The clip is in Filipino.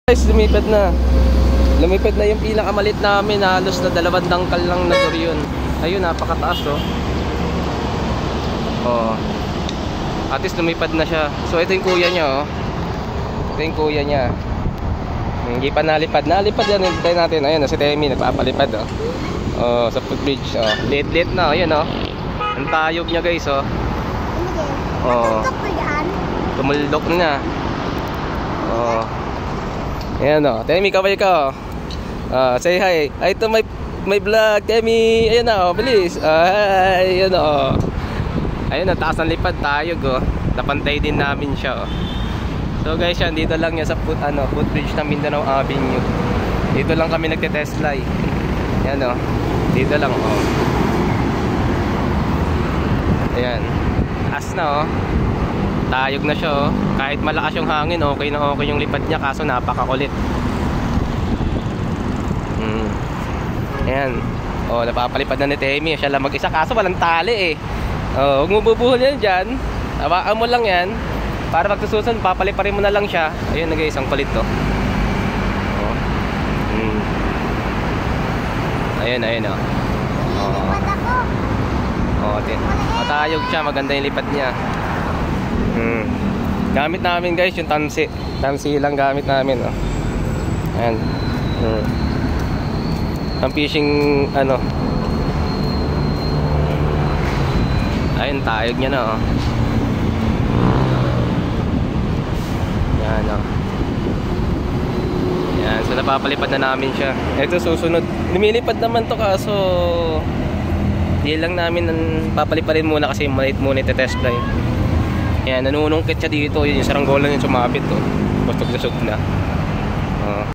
Guys, lumipad na. Lumipad na yung pinakamalit namin. Halos na 2 dangkal lang na durion. Ayun, napakataas oh. Oh. At least lumipad na siya. So ito yung kuya niya oh. Ito yung kuya niya. Hindi pa nalipad. Nalipad yan. Hintay natin. Ayun, si Temi nagpapalipad oh. Oh, sa footbridge oh. Late na. Ayun oh. Ang tayog niya guys oh. Oh. Tumuldok na. Oh. Ayan o, Temi, kaway ka o. Say hi. Ay, ito may vlog, Temi. Ayan o, bilis. Ay, ayan o. Ayun o, taas ng lipad tayo o. Napantay din namin siya o. So guys, yan, dito lang yan sa footbridge ng Mindanao Avenue. Dito lang kami nagte-test fly. Ayan o, dito lang o. Ayan, taas na o. Tayog na siya oh. Kahit malakas yung hangin, okay na okay yung lipad niya. Kaso napakakulit. Ayan. Oh, napapalipad na ni Temi. Siya lang mag-isa. Kaso walang tali eh. Oh, huwag mo bubuhol yan dyan. Hawakan mo lang yan. Para magsususan, papaliparin mo na lang siya. Ayun na guys, ang kulit to. Oh. Ayun oh. Oh, matayog siya. Maganda yung lipad niya. Gamit namin guys yung tansi. Tansi lang gamit namin oh. Ayan. Ang fishing ano. Ayun, tayog niya na oh. Yan oh. Yan, so napapalipad na namin siya. Ito susunod. Lumilipad naman to kaso di lang namin papaliparin muna kasi maliit muna ite-test fly. Ayan, nanunungkit siya dito. Yung saranggola yung sumapit to. Bastog na sug na.